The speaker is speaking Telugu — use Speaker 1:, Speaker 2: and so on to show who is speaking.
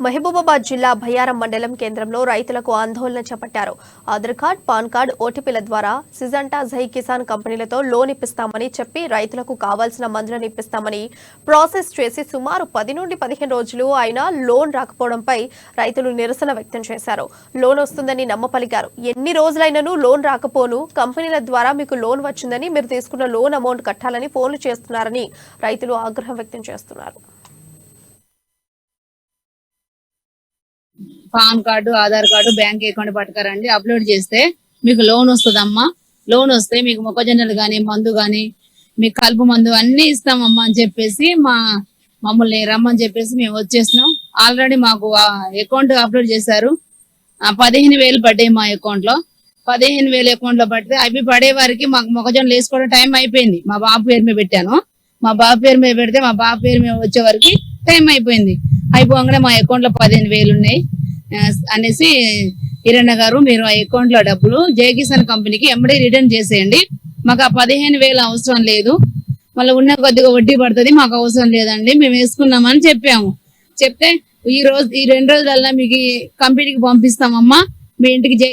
Speaker 1: మహబూబాబాద్ జిల్లా భయారం మండలం కేంద్రంలో రైతులకు ఆందోళన చేపట్టారు. ఆధార్ కార్డ్, పాన్ కార్డ్, ఓటీపీల ద్వారా సిజంటా, జై కిసాన్ కంపెనీలతో లోన్ ఇప్పిస్తామని చెప్పి రైతులకు కావాల్సిన మందులను ఇప్పిస్తామని ప్రాసెస్ చేసి సుమారు 10 నుండి 15 రోజులు అయినా లోన్ రాకపోవడంపై రైతులు నిరసన వ్యక్తం చేశారు. లోన్ వస్తుందని నమ్మపలికారు. ఎన్ని రోజులైనను లోన్ రాకపోను, కంపెనీల ద్వారా మీకు లోన్ వచ్చిందని, మీరు తీసుకున్న లోన్ అమౌంట్ కట్టాలని ఫోన్లు చేస్తున్నారని రైతులు ఆగ్రహం వ్యక్తం చేస్తున్నారు.
Speaker 2: PAN card, Aadhaar card, bank account పట్టుకరండి, అప్లోడ్ చేస్తే మీకు లోన్ వస్తుందమ్మా. లోన్ వస్తే మీకు మొక్కజొన్నలు గాని, మందు గాని, మీకు కలుపు మందు అన్ని ఇస్తామమ్మా అని చెప్పేసి మమ్మల్ని రమ్మని చెప్పేసి మేము వచ్చేసినాం. ఆల్రెడీ మాకు అకౌంట్ అప్లోడ్ చేశారు. 15,000 పడ్డాయి మా అకౌంట్ లో. 15,000 అకౌంట్ లో పడితే అవి పడే వారికి మాకు మొక్కజొన్నలు వేసుకోవడం టైం అయిపోయింది. మా బాబు పేరు మీద పెట్టాను. మా బాబు పేరు మీద పెడితే మా బాబు పేరు మీద వచ్చే వరకు టైం అయిపోయింది. అయిపోగానే మా అకౌంట్ లో 15,000 ఉన్నాయి అనేసి ఈరన్న గారు, మీరు ఆ అకౌంట్ లో డబ్బులు జై కిసాన్ కంపెనీకి ఎమ్మడే రిటర్న్ చేసేయండి, మాకు ఆ 15,000 అవసరం లేదు, మళ్ళీ ఉన్న కొద్దిగా వడ్డీ పడుతుంది, మాకు అవసరం లేదండి, మేము వేసుకున్నామని చెప్పాము. చెప్తే ఈ 2 రోజులల్లా మీకు కంపెనీకి పంపిస్తామమ్మా, మీ ఇంటికి జై